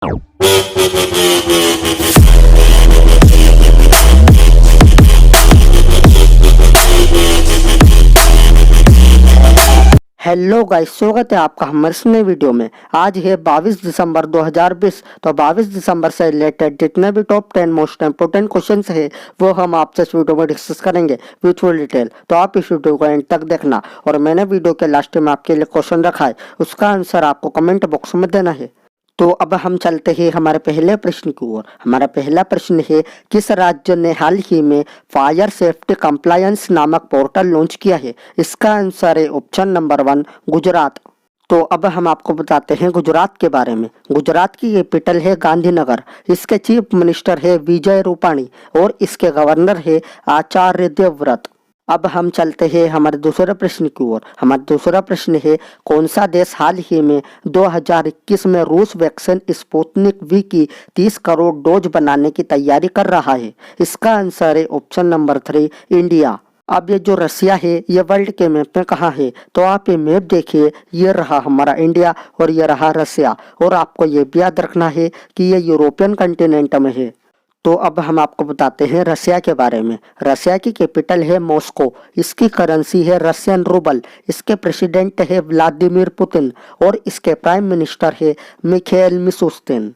Hello guys, स्वागत है आपका हमारे इस नए वीडियो में। आज है 22 दिसंबर 2020। तो 22 दिसंबर से रिलेटेड जितने भी टॉप 10 मोस्ट इंपोर्टेंट क्वेश्चंस है वो हम आपसे इस वीडियो में डिस्कस करेंगे विथ फुल डिटेल। तो आप इस वीडियो को एंड तक देखना। और मैंने वीडियो के लास्ट में आपके लिए क्वेश्चन रखा है, उसका आंसर आपको कमेंट बॉक्स में देना है। तो अब हम चलते हैं हमारे पहले प्रश्न की ओर। हमारा पहला प्रश्न है, किस राज्य ने हाल ही में फायर सेफ्टी कंप्लायंस नामक पोर्टल लॉन्च किया है? इसका आंसर है ऑप्शन नंबर 1 गुजरात। तो अब हम आपको बताते हैं गुजरात के बारे में। गुजरात की कैपिटल है गांधीनगर। इसके चीफ मिनिस्टर है विजय रूपाणी और इसके गवर्नर है आचार्य देवव्रत। अब हम चलते हैं हमारे दूसरे प्रश्न की ओर। हमारा दूसरा प्रश्न है, कौन सा देश हाल ही में 2021 में रूस वैक्सीन स्पुतनिक वी की 30 करोड़ डोज बनाने की तैयारी कर रहा है? इसका आंसर है ऑप्शन नंबर 3 इंडिया। अब ये जो रसिया है ये वर्ल्ड के मैप में कहाँ है? तो आप ये मैप देखिए, ये रहा हमारा इंडिया और ये रहा रसिया। और आपको ये भी याद रखना है कि ये यूरोपियन कंटिनेंट में है। तो अब हम आपको बताते हैं रसिया के बारे में। रसिया की कैपिटल है मॉस्को। इसकी करेंसी है रशियन रूबल। इसके प्रेसिडेंट है व्लादिमीर पुतिन और इसके प्राइम मिनिस्टर है मिखाइल मिशुस्तिन।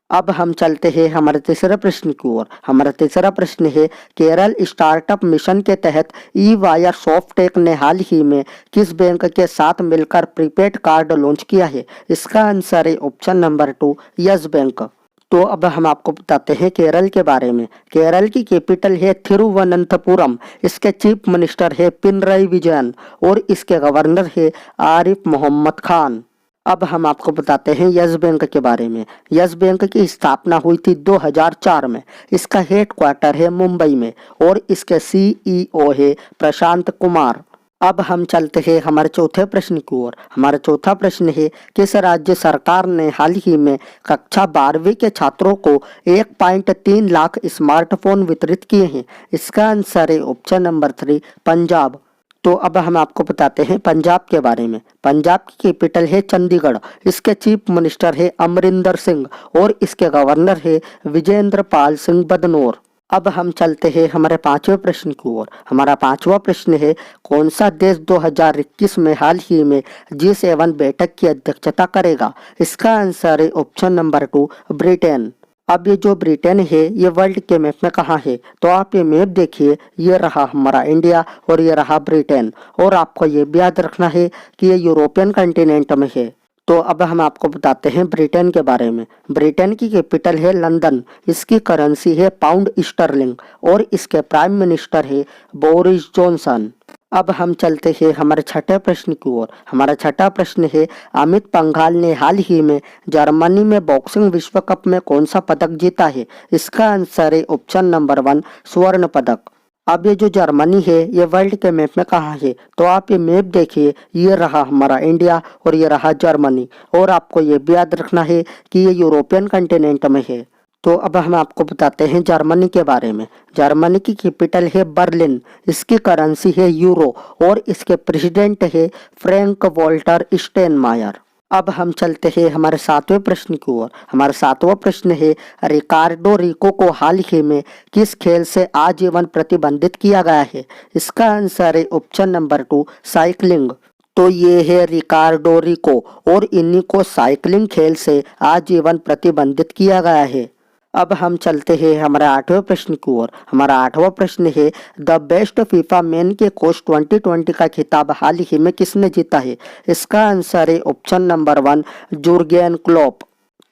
अब हम चलते हैं हमारे तीसरे प्रश्न की ओर। हमारा तीसरा प्रश्न है, केरल स्टार्टअप मिशन के तहत ई वायर सॉफ्टटेक ने हाल ही में किस बैंक के साथ मिलकर प्रीपेड कार्ड लॉन्च किया है? इसका आंसर है ऑप्शन नंबर 2 यस बैंक। तो अब हम आपको बताते हैं केरल के बारे में। केरल की कैपिटल है थिरुवनंतपुरम। इसके चीफ मिनिस्टर है पिनराई विजयन और इसके गवर्नर है आरिफ मोहम्मद खान। अब हम आपको बताते हैं यस बैंक के बारे में। यस बैंक की स्थापना हुई थी 2004 में। इसका हेडक्वार्टर है मुंबई में और इसके CEO है प्रशांत कुमार। अब हम चलते हैं हमारे चौथे प्रश्न की ओर। हमारा चौथा प्रश्न है, किस राज्य सरकार ने हाल ही में कक्षा 12वीं के छात्रों को 1.3 लाख स्मार्टफोन वितरित किए हैं? इसका आंसर है ऑप्शन नंबर 3 पंजाब। तो अब हम आपको बताते हैं पंजाब के बारे में। पंजाब की कैपिटल है चंडीगढ़। इसके चीफ मिनिस्टर है अमरिंदर सिंह और इसके गवर्नर है विजेंद्र पाल सिंह बदनौर। अब हम चलते हैं हमारे पांचवें प्रश्न की ओर। हमारा पांचवा प्रश्न है, कौन सा देश 2021 में हाल ही में G7 बैठक की अध्यक्षता करेगा? इसका आंसर है ऑप्शन नंबर 2 ब्रिटेन। अब ये जो ब्रिटेन है ये वर्ल्ड के मैप में कहाँ है? तो आप ये मैप देखिए, ये रहा हमारा इंडिया और ये रहा ब्रिटेन। और आपको ये भी याद रखना है कि ये यूरोपियन कंटिनेंट में है। तो अब हम आपको बताते हैं ब्रिटेन के बारे में। ब्रिटेन की कैपिटल है लंदन। इसकी करेंसी है पाउंड स्टर्लिंग और इसके प्राइम मिनिस्टर है बोरिस जॉनसन। अब हम चलते हैं हमारे छठे प्रश्न की ओर। हमारा छठा प्रश्न है, अमित पंघाल ने हाल ही में जर्मनी में बॉक्सिंग विश्व कप में कौन सा पदक जीता है? इसका आंसर है ऑप्शन नंबर 1 स्वर्ण पदक। अब ये जो जर्मनी है ये वर्ल्ड के मैप में कहाँ है? तो आप ये मैप देखिए, ये रहा हमारा इंडिया और ये रहा जर्मनी। और आपको ये भी याद रखना है कि ये यूरोपियन कंटिनेंट में है। तो अब हम आपको बताते हैं जर्मनी के बारे में। जर्मनी की कैपिटल है बर्लिन। इसकी करेंसी है यूरो और इसके प्रेसिडेंट है फ्रैंक वॉल्टर स्टेनमायर। अब हम चलते हैं हमारे सातवें प्रश्न की ओर। हमारा सातवां प्रश्न है, रिकार्डो रिको को हाल ही में किस खेल से आजीवन प्रतिबंधित किया गया है? इसका आंसर है ऑप्शन नंबर 2 साइकिलिंग। तो ये है रिकार्डो रिको और इन्हीं को साइकिलिंग खेल से आजीवन प्रतिबंधित किया गया है। अब हम चलते हैं हमारे आठवें प्रश्न की ओर। हमारा आठवां प्रश्न है, द बेस्ट फीफा मैन के कोच 2020 का खिताब हाल ही में किसने जीता है? इसका आंसर है ऑप्शन नंबर 1 जुर्गेन क्लोप।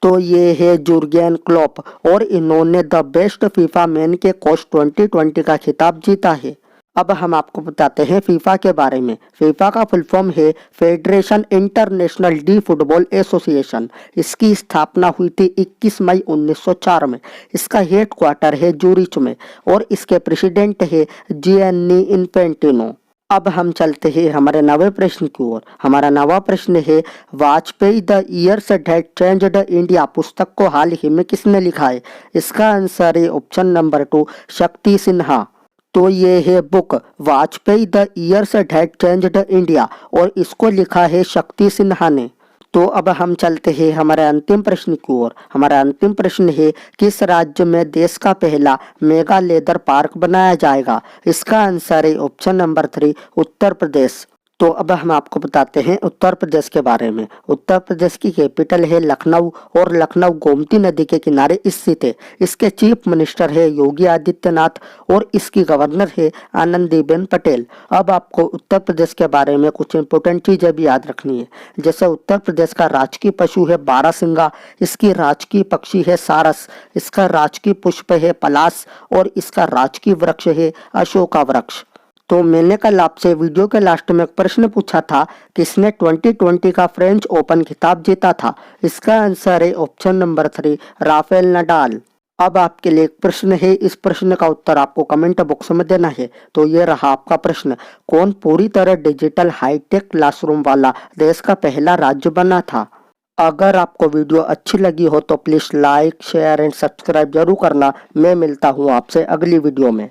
तो ये है जुर्गेन क्लोप और इन्होंने द बेस्ट फीफा मैन के कोच 2020 का खिताब जीता है। अब हम आपको बताते हैं फीफा के बारे में। फीफा का फुल फॉर्म है federation international D football association. इसकी स्थापना हुई थी 21 मई 1904 में। इसका हेडक्वार्टर है जूरिच में और इसके प्रेसिडेंट है जियान्नी इन्फेंटिनो। अब हम चलते हैं हमारे नवे प्रश्न की ओर। हमारा नवा प्रश्न है, Vajpayee the years that changed India पुस्तक को हाल ही में किसने लिखा है? इसका आंसर है ऑप्शन नंबर 2 शक्ति सिन्हा। तो ये है book Vajpayee the years that changed India और इसको लिखा है शक्ति सिन्हा ने। तो अब हम चलते हैं हमारे अंतिम प्रश्न की ओर। हमारा अंतिम प्रश्न है, किस राज्य में देश का पहला मेगा लेदर पार्क बनाया जाएगा? इसका आंसर है ऑप्शन नंबर 3, उत्तर प्रदेश। तो अब हम आपको बताते हैं उत्तर प्रदेश के बारे में। उत्तर प्रदेश की कैपिटल है लखनऊ और लखनऊ गोमती नदी के किनारे स्थित है। इसके चीफ मिनिस्टर है योगी आदित्यनाथ और इसकी गवर्नर है आनंदीबेन पटेल। अब आपको उत्तर प्रदेश के बारे में कुछ इंपॉर्टेंट चीजें भी याद रखनी है। जैसे उत्तर प्रदेश का राजकीय पशु है बारहसिंगा, इसकी राजकीय पक्षी है सारस, इसका राजकीय पुष्प है पलाश और इसका राजकीय वृक्ष है अशोका वृक्ष। तो मैंने कल आपसे वीडियो के लास्ट में एक प्रश्न पूछा था, किसने 2020 का फ्रेंच ओपन खिताब जीता था? इसका आंसर है ऑप्शन नंबर 3, राफेल नडाल। अब आपके लिए एक प्रश्न है, इस प्रश्न का उत्तर आपको कमेंट बॉक्स में देना है। तो ये रहा आपका प्रश्न, कौन पूरी तरह डिजिटल हाईटेक क्लासरूम वाला देश का पहला राज्य बना था? अगर आपको वीडियो अच्छी लगी हो तो please like, share and subscribe जरूर करना। मैं मिलता हूँ आपसे अगली वीडियो में।